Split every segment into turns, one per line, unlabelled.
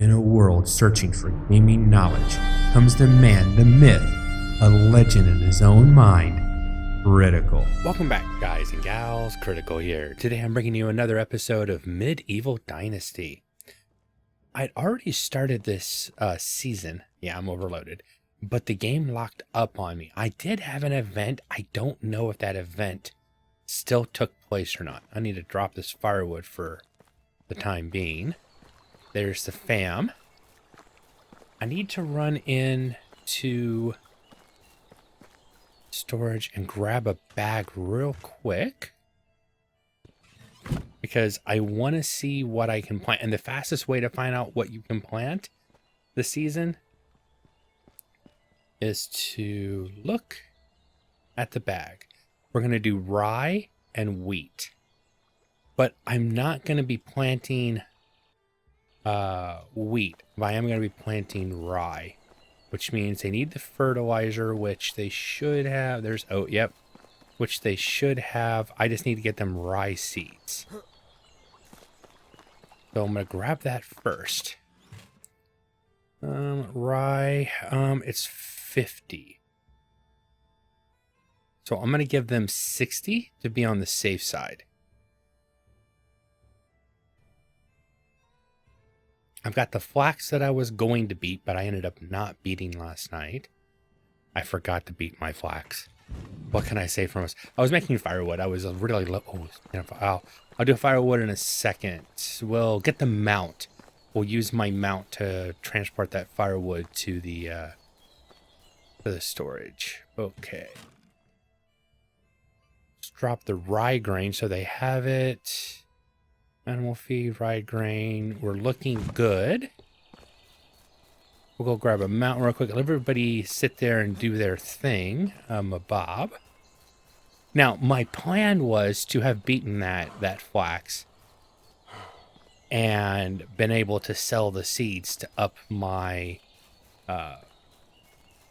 In a world searching for gaming knowledge comes the man, the myth, a legend in his own mind, Critical.
Welcome back, guys and gals. Critical here. Today I'm bringing you another episode of Medieval Dynasty. I'd already started this season. Yeah, I'm overloaded. But the game locked up on me. I did have an event. I don't know if that event still took place or not. I need to drop this firewood for the time being. There's the fam. I need to run in to storage and grab a bag real quick because I want to see what I can plant. And the fastest way to find out what you can plant this season is to look at the bag. We're going to do rye and wheat, but I'm not going to be planting wheat, but I am going to be planting rye, which means they need the fertilizer, which they should have. There's oat, yep, which they should have. I just need to get them rye seeds. So I'm going to grab that first. Rye, it's 50. So I'm going to give them 60 to be on the safe side. I've got the flax that I was going to beat, but I ended up not beating last night. I forgot to beat my flax. What can I say from us? I was making firewood. I was really low. Oh, I'll do firewood in a second. We'll get the mount. We'll use my mount to transport that firewood to the storage. Okay. Let's drop the rye grain so they have it. Animal feed, rye grain. We're looking good. We'll go grab a mount real quick. Let everybody sit there and do their thing. A bob. Now, my plan was to have beaten that flax and been able to sell the seeds to up my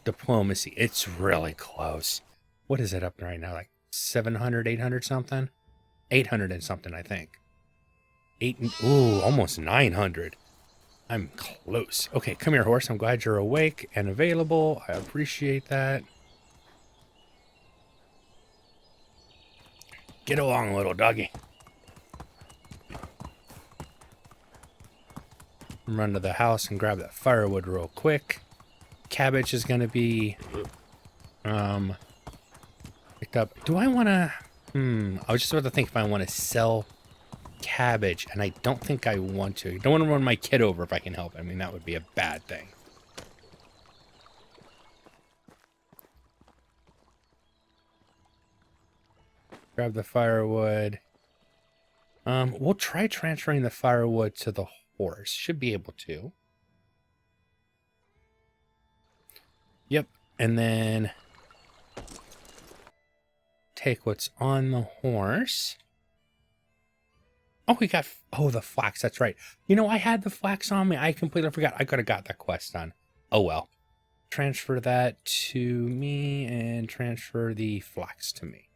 diplomacy. It's really close. What is it up right now? Like 700, 800 something? 800 and something, I think. Almost 900. I'm close. Okay, come here, horse. I'm glad you're awake and available. I appreciate that. Get along, little doggy. Run to the house and grab that firewood real quick. Cabbage is going to be picked up. Do I want to... I was just about to think if I want to sell cabbage, and I don't think I want to. I don't want to run my kid over if I can help. I mean, that would be a bad thing. Grab the firewood. We'll try transferring the firewood to the horse. Should be able to. Yep. And then take what's on the horse. Oh, we got... Oh, the flax. That's right. You know, I had the flax on me. I completely forgot. I could have got that quest done. Oh, well. Transfer that to me and transfer the flax to me.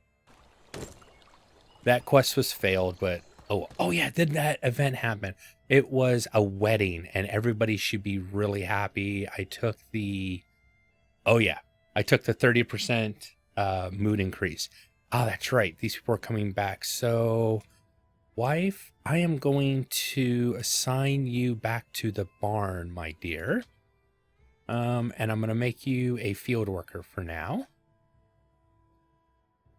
That quest was failed, but... Oh yeah, did that event happen? It was a wedding, and everybody should be really happy. I took the... Oh, yeah. I took the 30% mood increase. Oh, that's right. These people are coming back. So... Wife, I am going to assign you back to the barn, my dear. And I'm going to make you a field worker for now.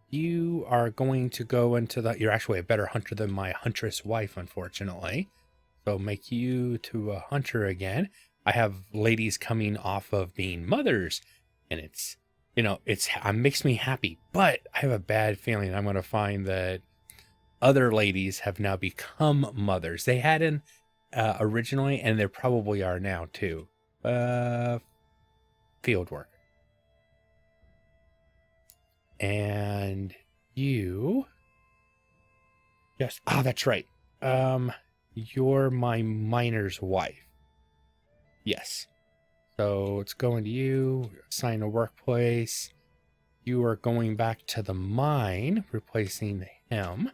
You are going to go into the... You're actually a better hunter than my huntress wife, unfortunately. So make you to a hunter again. I have ladies coming off of being mothers, and it's, you know, it makes me happy. But I have a bad feeling I'm going to find that other ladies have now become mothers. They hadn't originally, and they probably are now too. Field work. And you... Yes. Oh, that's right. You're my miner's wife. Yes. So it's going to you. Assign a workplace. You are going back to the mine, replacing him.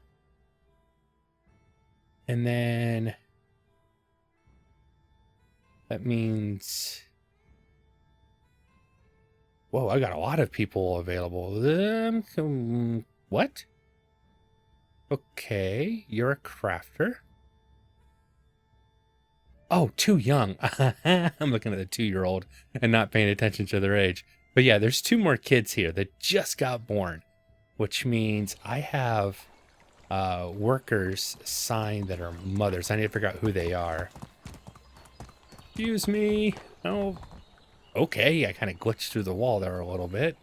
And then That means... Whoa, I got a lot of people available. What? Okay, you're a crafter. Oh, too young. I'm looking at the 2-year-old and not paying attention to their age. But yeah, there's 2 more kids here that just got born, which means I have workers assigned that are mothers. I need to figure out who they are. Excuse me. Oh, okay. I kind of glitched through the wall there a little bit.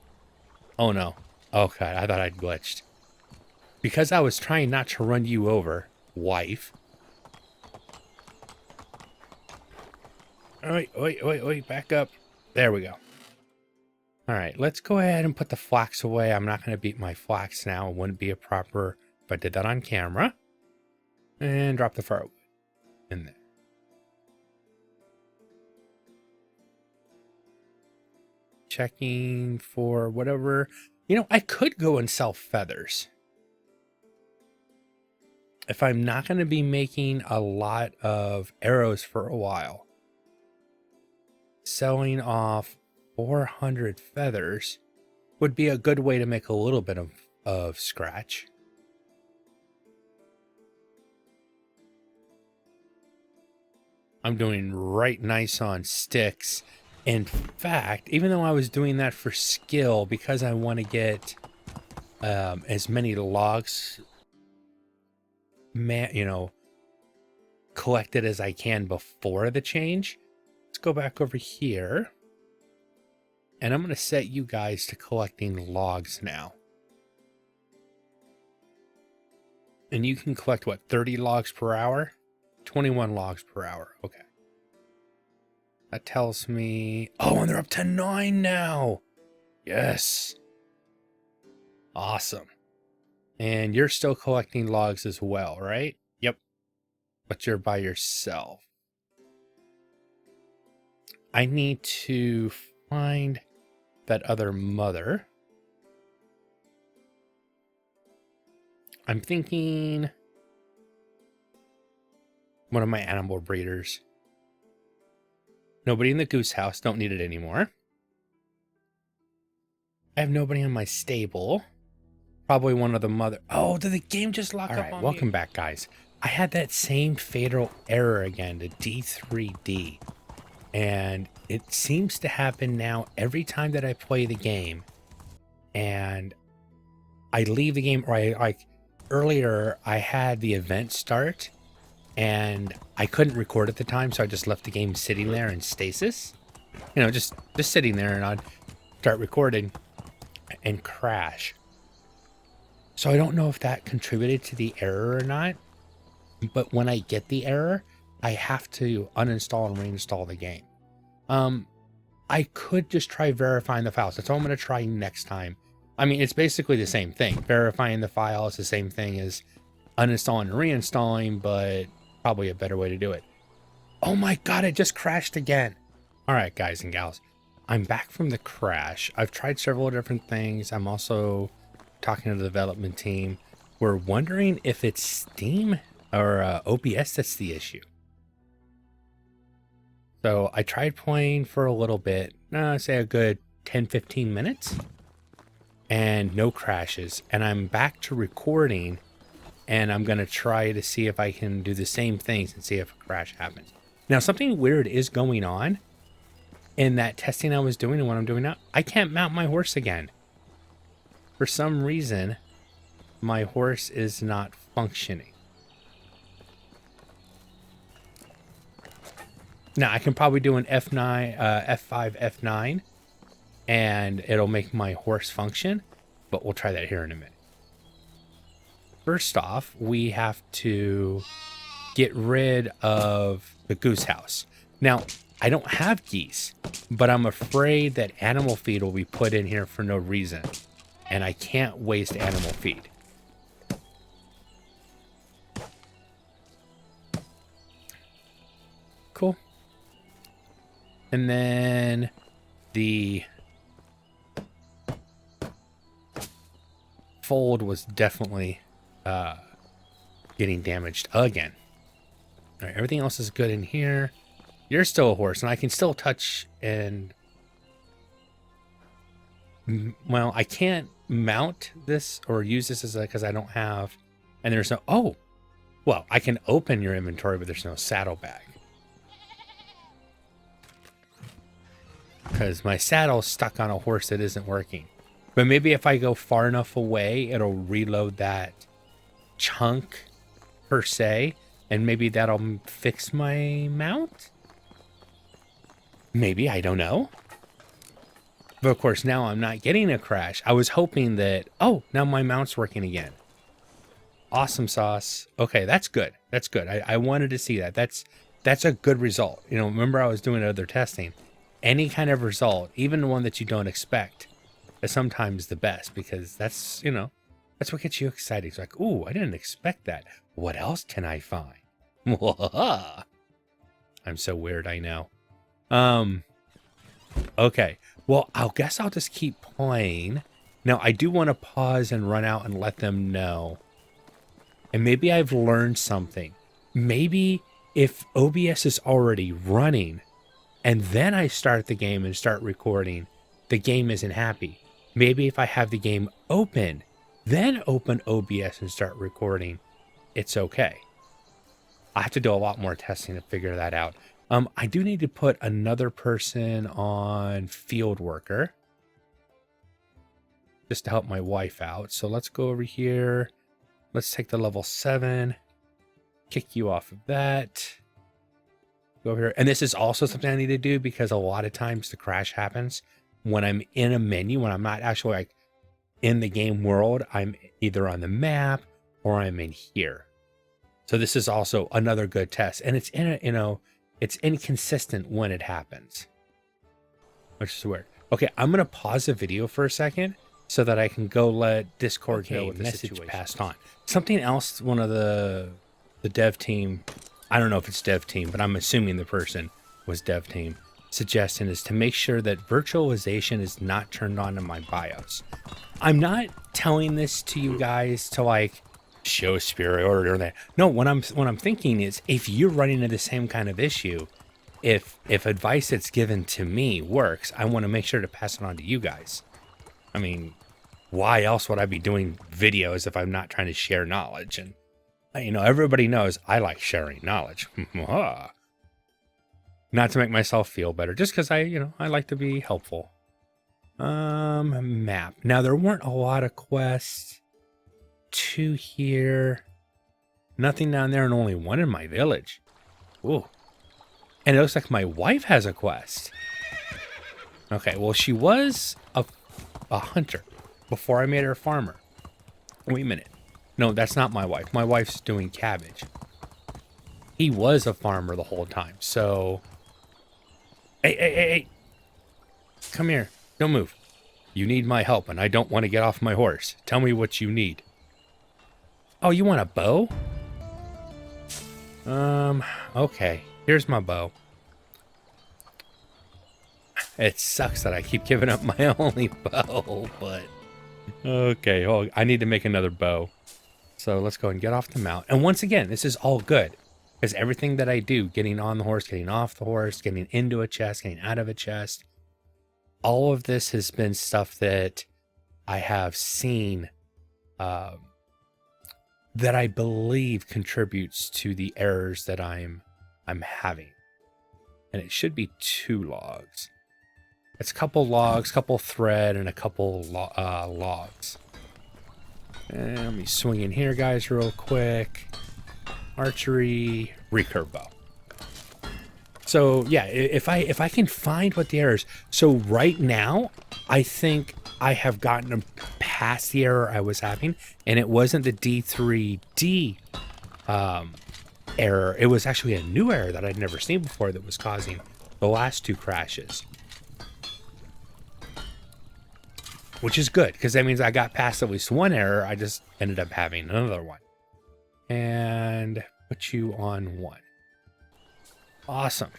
Oh, no. Okay, I thought I'd glitched. Because I was trying not to run you over, wife. Wait, back up. There we go. All right, let's go ahead and put the flax away. I'm not going to beat my flax now. It wouldn't be a proper if I did that on camera. And drop the firewood in there. Checking for whatever. You know, I could go and sell feathers. If I'm not going to be making a lot of arrows for a while. Selling off 400 feathers would be a good way to make a little bit of scratch. I'm doing right nice on sticks. In fact, even though I was doing that for skill, because I want to get as many logs, collected as I can before the change, let's go back over here. And I'm going to set you guys to collecting logs now. And you can collect, what, 30 logs per hour? 21 logs per hour. Okay. That tells me... Oh, and they're up to 9 now. Yes. Awesome. And you're still collecting logs as well, right? Yep. But you're by yourself. I need to find that other mother. I'm thinking one of my animal breeders. Nobody in the goose house. Don't need it anymore. I have nobody in my stable. Probably one of the mother. Oh, did the game just lock up on me? Welcome back, guys. I had that same fatal error again, the D3D. And it seems to happen now every time that I play the game. And I leave the game, or like earlier, I had the event start and I couldn't record at the time, so I just left the game sitting there in stasis. You know, just sitting there, and I'd start recording and crash. So I don't know if that contributed to the error or not, but when I get the error, I have to uninstall and reinstall the game. I could just try verifying the files. That's what I'm going to try next time. I mean, it's basically the same thing. Verifying the file is the same thing as uninstalling and reinstalling, but probably a better way to do it. Oh my God, it just crashed again. All right, guys and gals, I'm back from the crash. I've tried several different things. I'm also talking to the development team. We're wondering if it's Steam or OBS that's the issue. So I tried playing for a little bit, say a good 10-15 minutes, and no crashes. And I'm back to recording, and I'm going to try to see if I can do the same things and see if a crash happens. Now, something weird is going on in that testing I was doing and what I'm doing now. I can't mount my horse again. For some reason, my horse is not functioning. Now, I can probably do an F9, F5, F9, and it'll make my horse function, but we'll try that here in a minute. First off, we have to get rid of the goose house. Now, I don't have geese, but I'm afraid that animal feed will be put in here for no reason, and I can't waste animal feed. Cool. And then the fold was definitely getting damaged again. All right, everything else is good in here. You're still a horse, and I can still touch and... Well, I can't mount this or use this as because I don't have... And there's no... Oh! Well, I can open your inventory, but there's no saddlebag. Because my saddle's stuck on a horse that isn't working. But maybe if I go far enough away, it'll reload that chunk, per se. And maybe that'll fix my mount? Maybe, I don't know. But of course, now I'm not getting a crash. I was hoping that... Oh, now my mount's working again. Awesome sauce. Okay, that's good. That's good. I wanted to see that. That's a good result. You know, remember I was doing other testing. Any kind of result, even one that you don't expect, is sometimes the best because that's, you know, that's what gets you excited. It's like, ooh, I didn't expect that. What else can I find? I'm so weird, I know. Okay. Well, I guess I'll just keep playing. Now, I do want to pause and run out and let them know. And maybe I've learned something. Maybe if OBS is already running and then I start the game and start recording, the game isn't happy. Maybe if I have the game open, then open OBS and start recording, it's okay. I have to do a lot more testing to figure that out. I do need to put another person on field worker just to help my wife out. So let's go over here. Let's take the level 7, kick you off of that. Go over here. And this is also something I need to do because a lot of times the crash happens when I'm in a menu, when I'm not actually like in the game world. I'm either on the map or I'm in here. So this is also another good test. And it's in a, you know, it's inconsistent when it happens, which is weird. Okay, I'm going to pause the video for a second so that I can go let Discord know what the message passed on. Something else, one of the dev team, I don't know if it's dev team, but I'm assuming the person was dev team, suggestion is to make sure that virtualization is not turned on in my BIOS. I'm not telling this to you guys to like show superiority or that. No, what I'm thinking is if you're running into the same kind of issue, if advice that's given to me works, I want to make sure to pass it on to you guys. I mean, why else would I be doing videos if I'm not trying to share knowledge? And, you know, everybody knows I like sharing knowledge. Not to make myself feel better, just because I like to be helpful. Map. Now, there weren't a lot of quests. 2 here. Nothing down there and only 1 in my village. Ooh. And it looks like my wife has a quest. Okay, well, she was a hunter before I made her a farmer. Wait a minute. No, that's not my wife. My wife's doing cabbage. He was a farmer the whole time, so... Hey. Come here. Don't move. You need my help, and I don't want to get off my horse. Tell me what you need. Oh, you want a bow? Okay. Here's my bow. It sucks that I keep giving up my only bow, but... Okay, well, I need to make another bow. So let's go and get off the mount. And once again, this is all good. Because everything that I do, getting on the horse, getting off the horse, getting into a chest, getting out of a chest, all of this has been stuff that I have seen that I believe contributes to the errors that I'm having. And it should be 2 logs. It's a couple logs, couple thread, and a couple logs. And let me swing in here, guys, real quick. Archery, recurve bow. So yeah, if I can find what the errors. So right now, I think I have gotten past the error I was having, and it wasn't the D3D error. It was actually a new error that I'd never seen before that was causing the last 2 crashes. Which is good, because that means I got past at least 1 error. I just ended up having another one. And put you on 1. Awesome.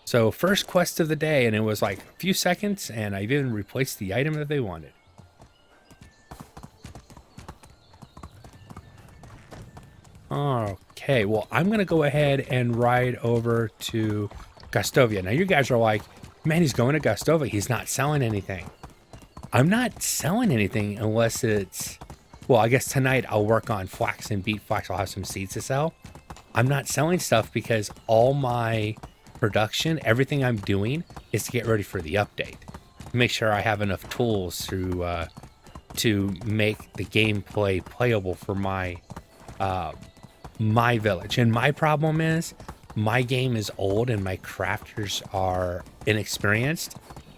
So first quest of the day, and it was like a few seconds, and I even replaced the item that they wanted. Okay, well, I'm going to go ahead and ride over to Gustovia. Now, you guys are like, man, he's going to Gustovia. He's not selling anything. I'm not selling anything unless it's... Well, I guess tonight I'll work on flax and beet flax. I'll have some seeds to sell. I'm not selling stuff because all my production, everything I'm doing is to get ready for the update. Make sure I have enough tools to make the gameplay playable for my my village. And my problem is my game is old and my crafters are inexperienced,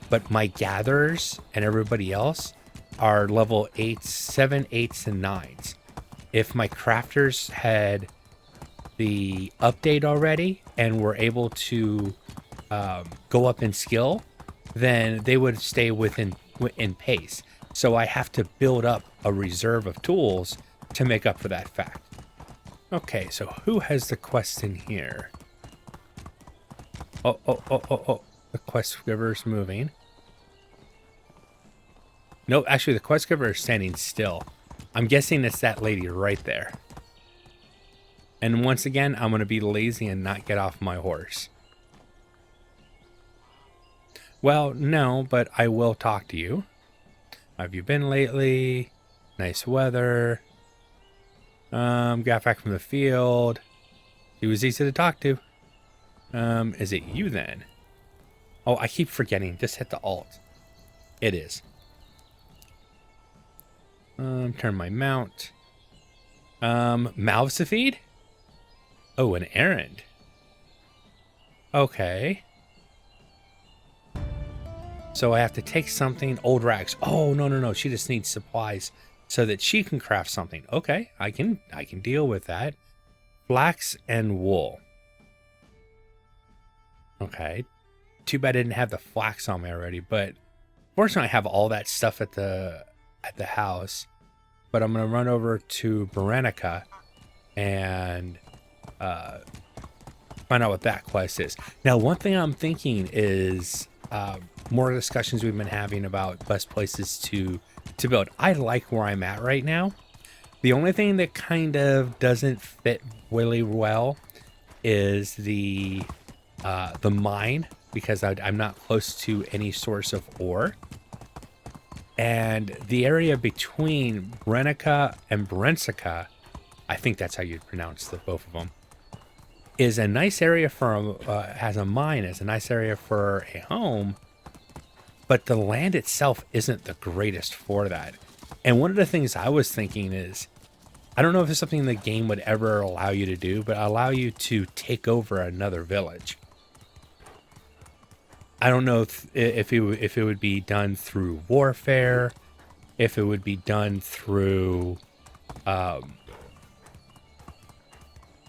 but my gatherers and everybody else are level 8s, 7, 8s, and 9s. If my crafters had the update already and were able to go up in skill, then they would stay in pace. So I have to build up a reserve of tools to make up for that fact. Okay, so who has the quest in here? Oh. The quest giver's moving. No, actually the quest giver is standing still. I'm guessing it's that lady right there. And once again, I'm going to be lazy and not get off my horse. Well, no, but I will talk to you. How have you been lately? Nice weather. Got back from the field. He was easy to talk to. Is it you then? Oh, I keep forgetting. Just hit the alt. It is. Turn my mount. Mouths to feed? Oh, an errand. Okay. So I have to take something. Old rags. Oh, no. She just needs supplies so that she can craft something. Okay, I can deal with that. Flax and wool. Okay. Too bad I didn't have the flax on me already, but fortunately I have all that stuff at the house. But I'm gonna run over to Berenica and find out what that quest is. Now, one thing I'm thinking is more discussions we've been having about best places to build. I like where I'm at right now. The only thing that kind of doesn't fit really well is the mine, because I'm not close to any source of ore. And the area between Berenica and Berencica, I think that's how you'd pronounce both of them, is a nice area for has a mine, is a nice area for a home, but the land itself isn't the greatest for that. And one of the things I was thinking is, I don't know if it's something the game would ever allow you to do, but allow you to take over another village. I don't know if it would be done through warfare, if it would be done through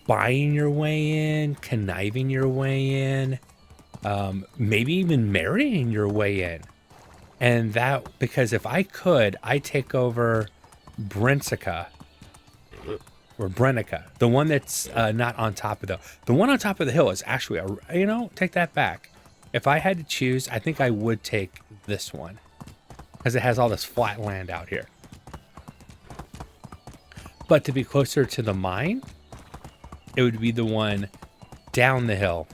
buying your way in, conniving your way in, maybe even marrying your way in. And that, because if I could, I'd take over Berencica, or Berenica, the one that's not on top of the one on top of the hill is actually take that back. If I had to choose, I think I would take this one because it has all this flat land out here. But to be closer to the mine, it would be the one down the hill.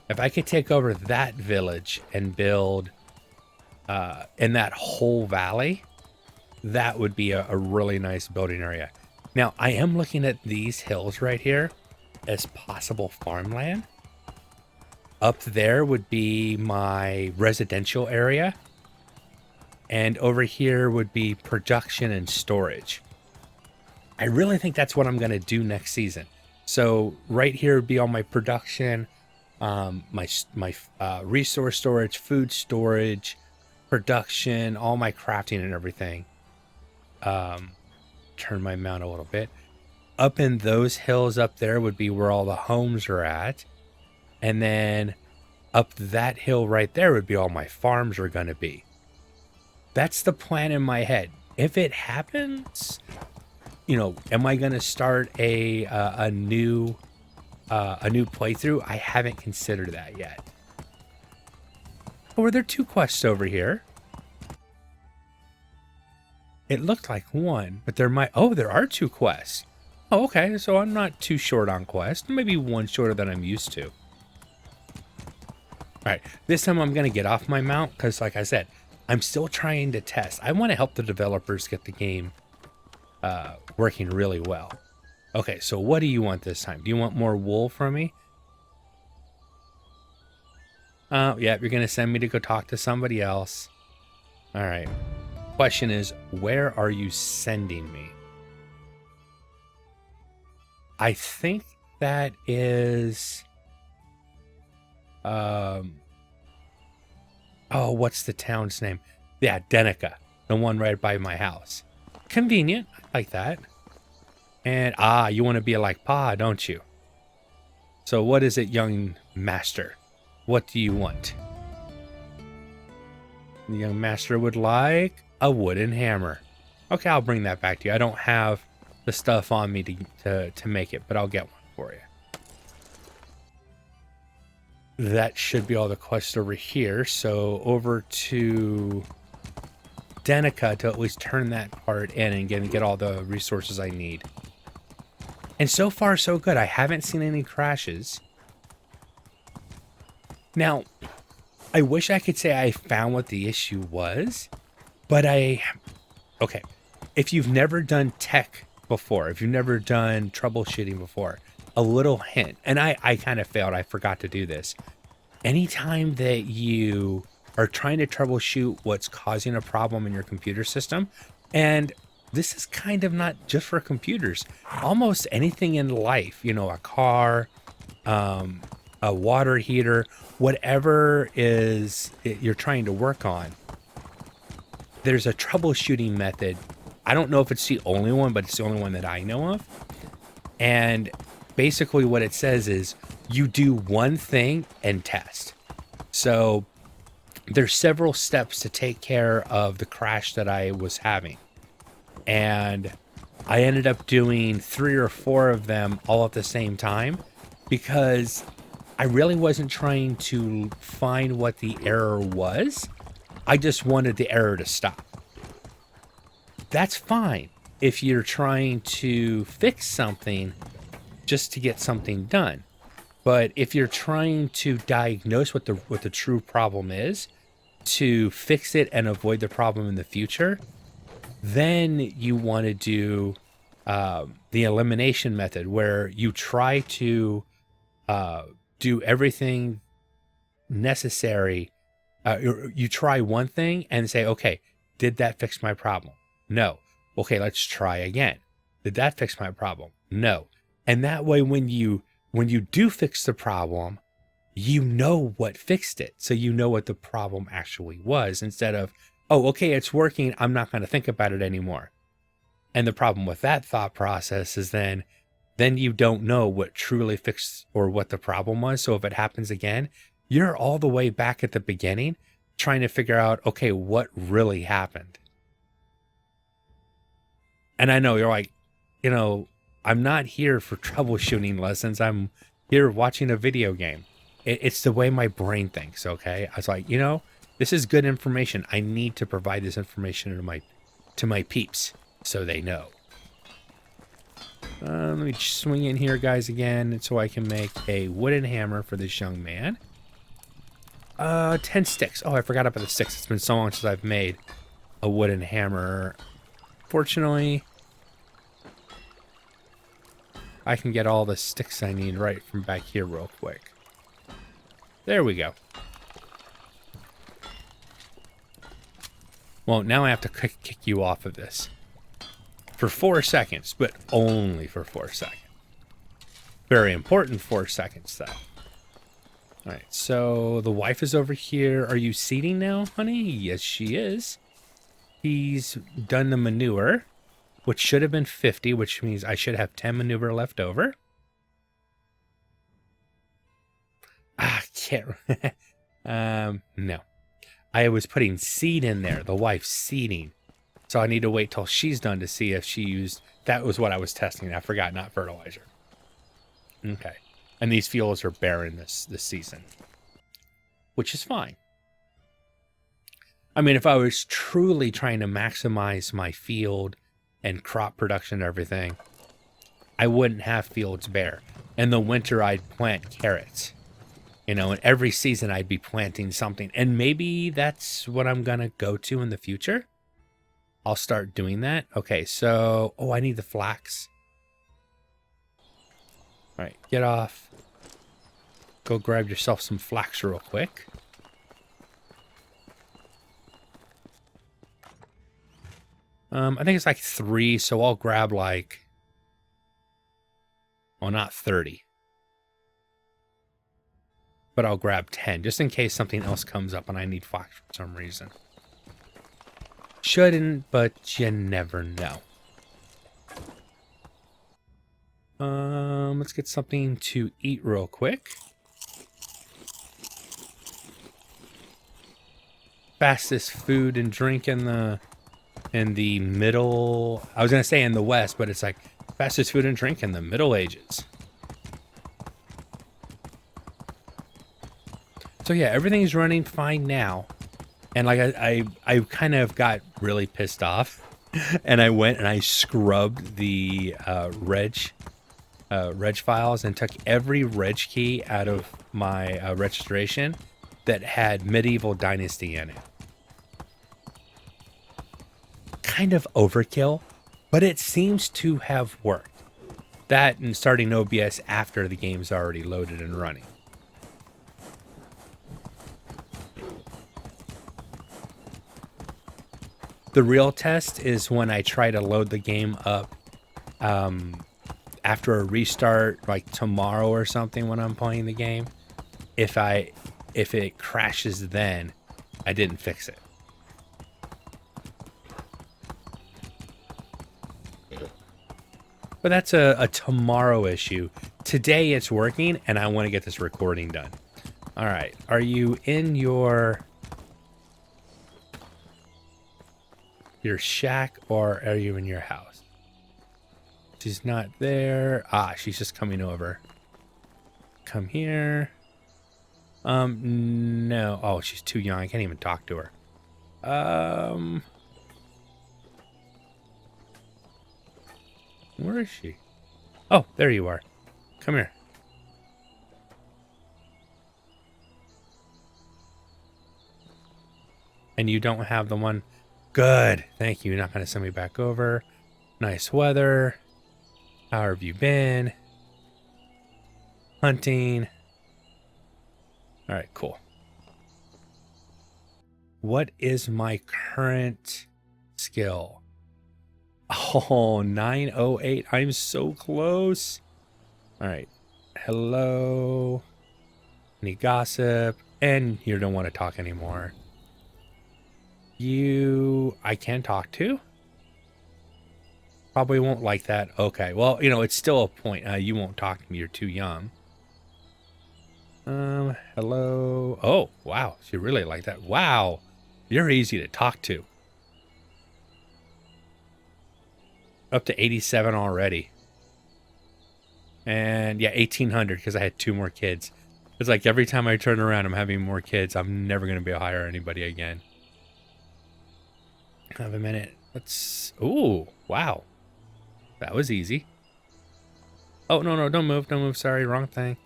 If I could take over that village and build in that whole valley, that would be a really nice building area. Now, I am looking at these hills right here as possible farmland. Up there would be my residential area. And over here would be production and storage. I really think that's what I'm going to do next season. So right here would be all my production, my resource storage, food storage, production, all my crafting and everything. Turn my mount a little bit. Up in those hills up there would be where all the homes are at. And then up that hill right there would be all my farms are going to be. That's the plan in my head. If it happens, am I going to start a new playthrough? I haven't considered that yet. Oh, were there 2 quests over here? It looked like one, but there are 2 quests. Oh, okay. So I'm not too short on quest. Maybe one shorter than I'm used to. All right. This time I'm going to get off my mount because, like I said, I'm still trying to test. I want to help the developers get the game working really well. Okay, so what do you want this time? Do you want more wool from me? Oh, yeah, you're going to send me to go talk to somebody else. All right. Question is, where are you sending me? I think that is... oh, what's the town's name? Yeah, Denica, the one right by my house. Convenient, I like that. And, you want to be like Pa, don't you? So what is it, young master? What do you want? The young master would like a wooden hammer. Okay, I'll bring that back to you. I don't have the stuff on me to make it, but I'll get one for you. That should be all the quests over here. So over to Denica to at least turn that part in and get all the resources I need. And so far, so good. I haven't seen any crashes. Now, I wish I could say I found what the issue was, but okay. If you've never done tech before, if you've never done troubleshooting before, a little hint, and I kind of failed. I forgot to do this. Anytime that you are trying to troubleshoot what's causing a problem in your computer system, and this is kind of not just for computers, almost anything in life, you know, a car, a water heater, whatever you're trying to work on, there's a troubleshooting method. I don't know if it's the only one, but it's the only one that I know of. And basically what it says is you do one thing and test. So there's several steps to take care of the crash that I was having. And I ended up doing 3 or 4 of them all at the same time because I really wasn't trying to find what the error was. I just wanted the error to stop. That's fine if you're trying to fix something just to get something done. But if you're trying to diagnose what the true problem is, to fix it and avoid the problem in the future, then you want to do the elimination method, where you try to do everything necessary. You try one thing and say, okay, did that fix my problem? No. Okay, let's try again. Did that fix my problem? No. And that way, when you do fix the problem, you know what fixed it. So you know what the problem actually was, instead of, oh, okay, it's working, I'm not going to think about it anymore. And the problem with that thought process is then you don't know what truly fixed or what the problem was. So if it happens again, you're all the way back at the beginning trying to figure out, okay, what really happened. And I know you're like, you know, I'm not here for troubleshooting lessons. I'm here watching a video game. It's the way my brain thinks, okay? I was like, you know, this is good information. I need to provide this information to my peeps so they know. Let me swing in here, guys, again, so I can make a wooden hammer for this young man. 10 sticks. Oh, I forgot about the sticks. It's been so long since I've made a wooden hammer. Fortunately, I can get all the sticks I need right from back here real quick. There we go. Well, now I have to kick you off of this. For 4 seconds, but only for 4 seconds. Very important 4 seconds, though. Alright, so the wife is over here. Are you seeding now, honey? Yes, she is. He's done the manure, which should have been 50, which means I should have 10 manure left over. Can't. No. I was putting seed in there, the wife's seeding. So I need to wait till she's done to see if she used... That was what I was testing. I forgot, not fertilizer. Okay. And these fields are barren this season, which is fine. I mean, if I was truly trying to maximize my field and crop production and everything, I wouldn't have fields bare. In the winter, I'd plant carrots. You know, and every season I'd be planting something. And maybe that's what I'm going to go to in the future. I'll start doing that. Okay, so... Oh, I need the flax. All right, get off. Go grab yourself some flax real quick. I think it's like 3, so I'll grab like... Well, not 30. But I'll grab 10, just in case something else comes up and I need flax for some reason. Shouldn't, but you never know. Let's get something to eat real quick. Fastest food and drink in the middle. I was gonna say in the West, but it's like fastest food and drink in the Middle Ages. So yeah, everything's running fine now. And like I kind of got really pissed off, and I went and I scrubbed the reg files and took every reg key out of my registration that had medieval dynasty in it. Kind of overkill, but it seems to have worked. That and starting OBS after the game's already loaded and running. The real test is when I try to load the game up after a restart, like tomorrow or something when I'm playing the game. If it crashes then, I didn't fix it. But that's a tomorrow issue. Today it's working, and I want to get this recording done. All right, are you in your shack, or are you in your house? She's not there. Ah, she's just coming over. Come here. No. Oh, she's too young. I can't even talk to her. Where is she? Oh, there you are. Come here. And you don't have the one... Good. Thank you. You're not going to send me back over. Nice weather. How have you been? Hunting. All right, cool. What is my current skill? Oh, 908. I'm so close. All right. Hello. Any gossip? And you don't want to talk anymore. You, I can talk to? Probably won't like that. Okay, well, you know, it's still a point. You won't talk to me. You're too young. Hello. Oh, wow. She really liked that. Wow. You're easy to talk to. Up to 87 already. And yeah, 1800 because I had 2 more kids. It's like every time I turn around, I'm having more kids. I'm never going to be able to hire anybody again. Have a minute. Let's... Ooh, wow. That was easy. Oh, no, don't move. Don't move. Sorry, wrong thing.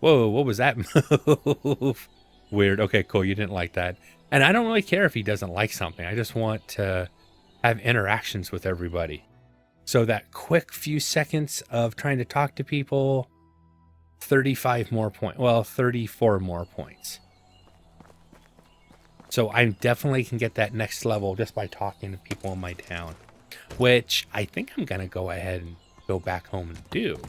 Whoa, what was that move? Weird. Okay, cool. You didn't like that. And I don't really care if he doesn't like something. I just want to have interactions with everybody. So that quick few seconds of trying to talk to people, 35 more points. Well, 34 more points. So I definitely can get that next level just by talking to people in my town, which I think I'm going to go ahead and go back home and do.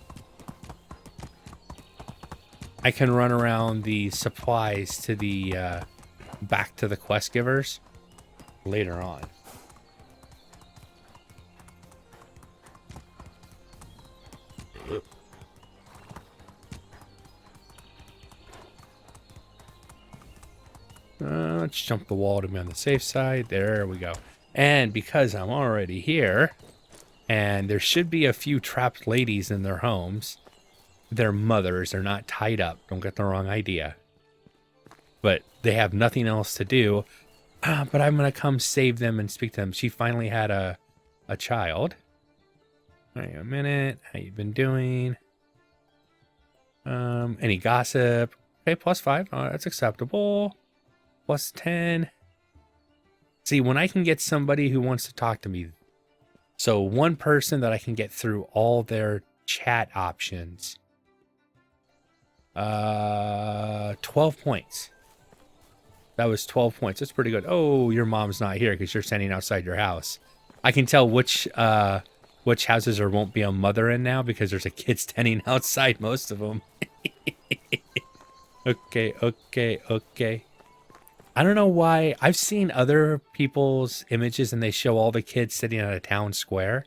I can run around the supplies to the back to the quest givers later on. Let's jump the wall to be on the safe side. There we go. And because I'm already here, and there should be a few trapped ladies in their homes, their mothers are not tied up. Don't get the wrong idea. But they have nothing else to do. But I'm going to come save them and speak to them. She finally had a child. Hang on a minute. How you been doing? Any gossip? Okay, +5. That's acceptable. +10. See, when I can get somebody who wants to talk to me, so one person that I can get through all their chat options, 12 points. That was 12 points. That's pretty good. Oh, your mom's not here because you're standing outside your house. I can tell which houses there won't be a mother in now because there's a kid standing outside most of them. Okay. I don't know why. I've seen other people's images and they show all the kids sitting at a town square.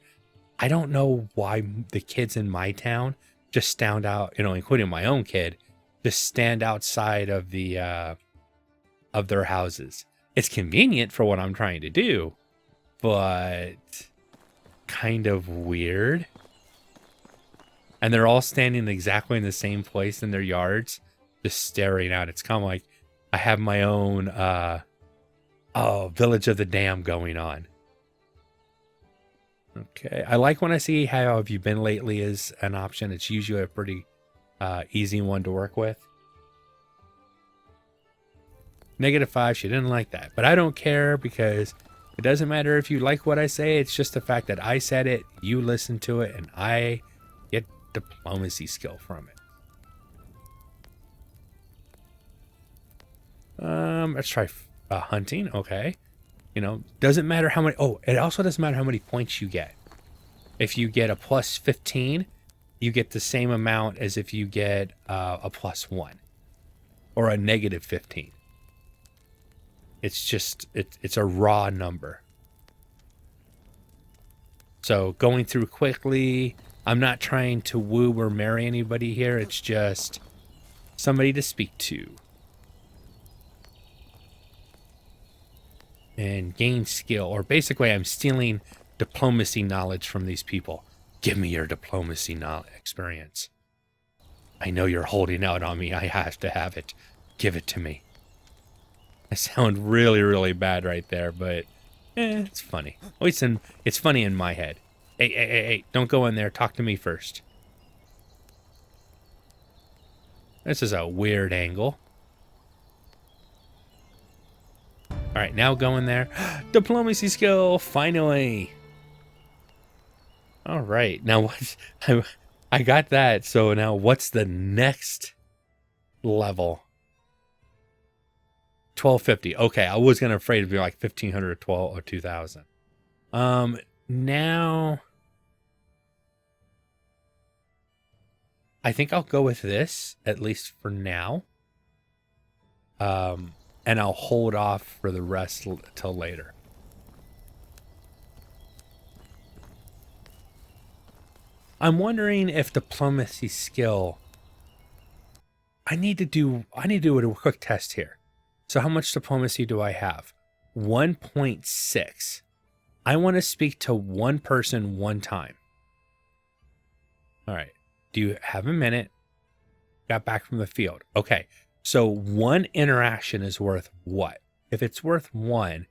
I don't know why the kids in my town just stand out, including my own kid, just stand outside of the of their houses. It's convenient for what I'm trying to do, but kind of weird. And they're all standing exactly in the same place in their yards, just staring out. It's kind of like I have my own Village of the Dam going on. Okay, I like when I see how have you been lately is an option. It's usually a pretty easy one to work with. -5, she didn't like that. But I don't care because it doesn't matter if you like what I say. It's just the fact that I said it, you listen to it, and I get diplomacy skill from it. Let's try hunting. Okay. Doesn't matter how many. Oh, it also doesn't matter how many points you get. If you get a +15, you get the same amount as if you get a +1 or a -15. It's just, it's a raw number. So going through quickly, I'm not trying to woo or marry anybody here. It's just somebody to speak to. And gain skill, or basically I'm stealing diplomacy knowledge from these people. Give me your diplomacy knowledge experience. I know you're holding out on me. I have to have it. Give it to me. I sound really, really bad right there, but it's funny. At least it's funny in my head. Hey, don't go in there. Talk to me first. This is a weird angle. All right, now go in there. Diplomacy skill, finally. All right, now what? I got that. So now what's the next level? 1250. Okay, I was gonna afraid it'd be like 1500 or 12 or 2000. Now I think I'll go with this at least for now. And I'll hold off for the rest till later. I'm wondering if diplomacy skill. I need to do a quick test here. So how much diplomacy do I have? 1.6. I want to speak to one person one time. All right. Do you have a minute? Got back from the field. Okay. So one interaction is worth what? If it's worth 1,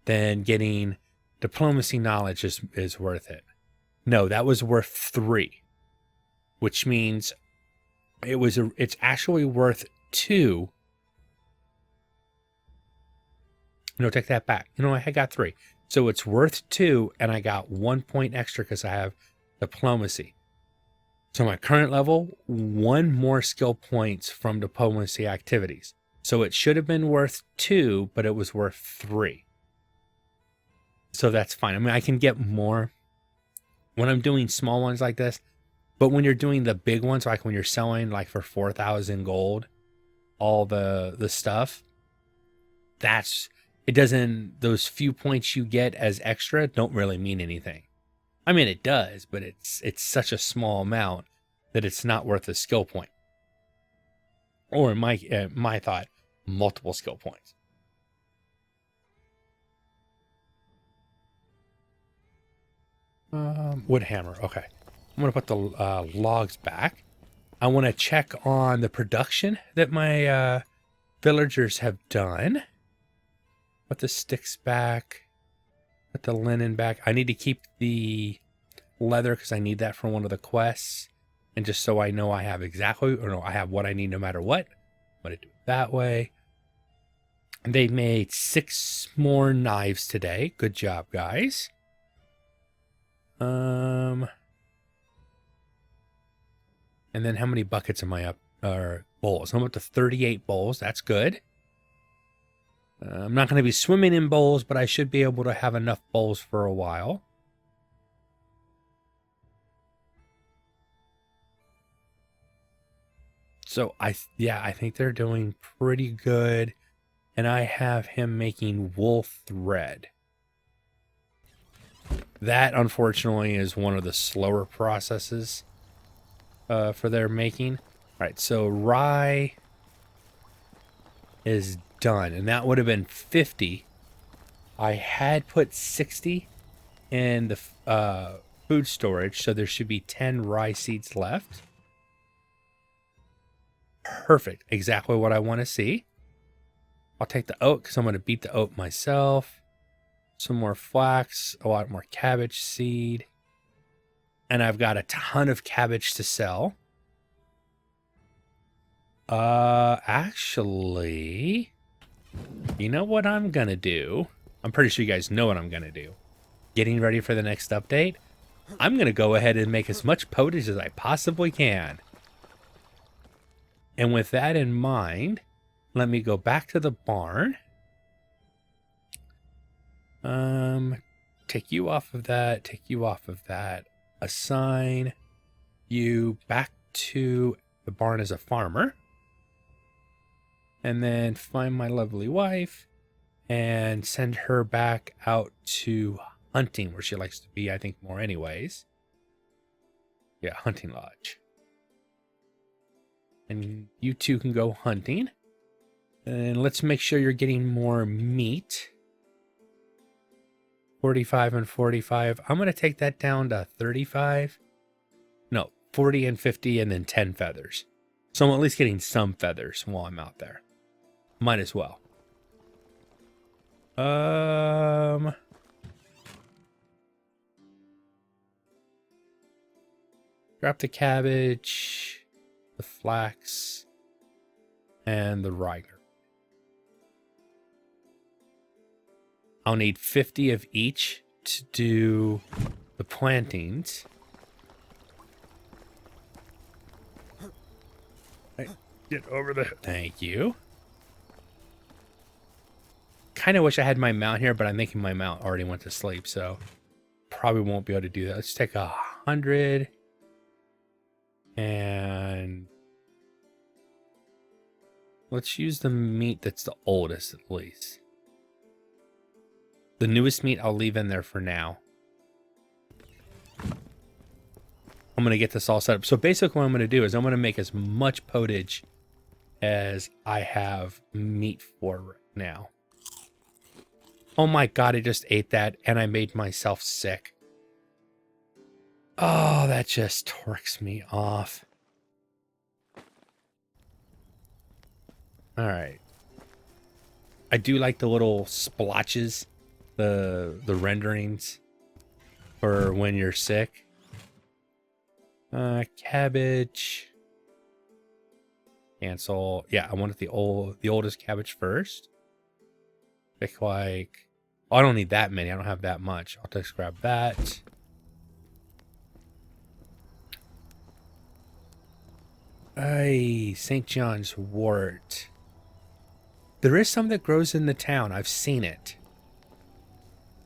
then getting diplomacy knowledge is worth it. No, that was worth 3, which means it's actually worth 2. No, take that back. I got 3. So it's worth 2, and I got 1 point extra because I have diplomacy. So my current level, 1 more skill points from diplomacy activities. So it should have been worth 2, but it was worth 3. So that's fine. I mean, I can get more when I'm doing small ones like this, but when you're doing the big ones, like when you're selling like for 4,000 gold, all the stuff, those few points you get as extra don't really mean anything. I mean, it does, but it's such a small amount that it's not worth a skill point. Or in my thought, multiple skill points. Wood hammer. Okay. I'm going to put the logs back. I want to check on the production that my villagers have done. Put the sticks back. Put the linen back. I need to keep the leather because I need that for one of the quests. And just so I know I have I have what I need no matter what. I'm going to do it that way. They made 6 more knives today. Good job, guys. And then how many buckets am I up? Or bowls? I'm up to 38 bowls. That's good. I'm not going to be swimming in bowls, but I should be able to have enough bowls for a while. So I think they're doing pretty good. And I have him making wool thread. That, unfortunately, is one of the slower processes for their making. All right, so rye is done, and that would have been 50. I had put 60 in the food storage, so there should be 10 rye seeds left. Perfect, exactly what I want to see. I'll take the oat because I'm going to beat the oat myself. Some more flax, a lot more cabbage seed. And I've got a ton of cabbage to sell. Actually, you know what I'm going to do? I'm pretty sure you guys know what I'm going to do. Getting ready for the next update. I'm going to go ahead and make as much potage as I possibly can. And with that in mind, let me go back to the barn. Take you off of that, take you off of that. Assign you back to the barn as a farmer. And then find my lovely wife and send her back out to hunting, where she likes to be, I think, more anyways. Yeah, hunting lodge. And you two can go hunting. And let's make sure you're getting more meat. 45 and 45. I'm going to take that down to 35. No, 40 and 50 and then 10 feathers. So I'm at least getting some feathers while I'm out there. Might as well. Drop the cabbage, the flax, and the rye. I'll need 50 of each to do the plantings. Right, get over there. Thank you. Kind of wish I had my mount here, but I'm thinking my mount already went to sleep, so probably won't be able to do that. Let's take 100 and let's use the meat that's the oldest at least. The newest meat I'll leave in there for now. I'm going to get this all set up. So basically what I'm going to do is I'm going to make as much potage as I have meat for right now. Oh my god, I just ate that and I made myself sick. Oh, that just torques me off. All right. I do like the little splotches, the renderings for when you're sick. Cabbage. Cancel. Yeah, I wanted the oldest cabbage first. Pick like, oh, I don't need that many. I don't have that much. I'll just grab that. Hey, St. John's wort. There is some that grows in the town. I've seen it.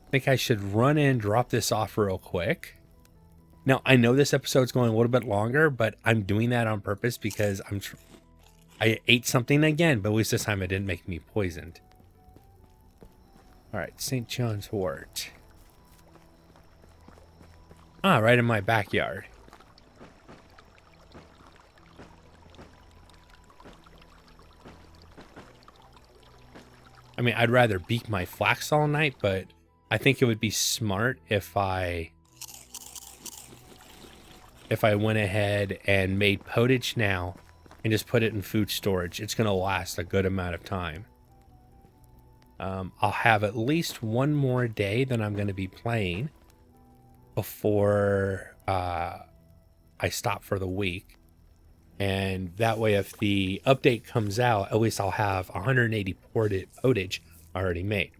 I think I should run in, drop this off real quick. Now, I know this episode's going a little bit longer, but I'm doing that on purpose because I ate something again, but at least this time it didn't make me poisoned. All right, St. John's wort. Ah, right in my backyard. I mean, I'd rather beak my flax all night, but I think it would be smart if I went ahead and made potage now and just put it in food storage. It's going to last a good amount of time. I'll have at least one more day that I'm going to be playing. before I stop for the week. And that way, if the update comes out, at least I'll have 180 footage already made.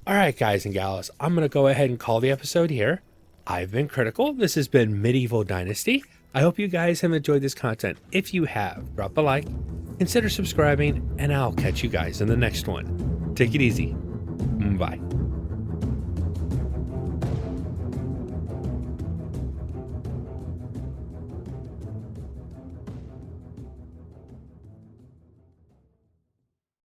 All right, guys and gals, I'm going to go ahead and call the episode here. I've been Critical. This has been Medieval Dynasty. I hope you guys have enjoyed this content. If you have, drop a like, consider subscribing, and I'll catch you guys in the next one. Take it easy. Bye.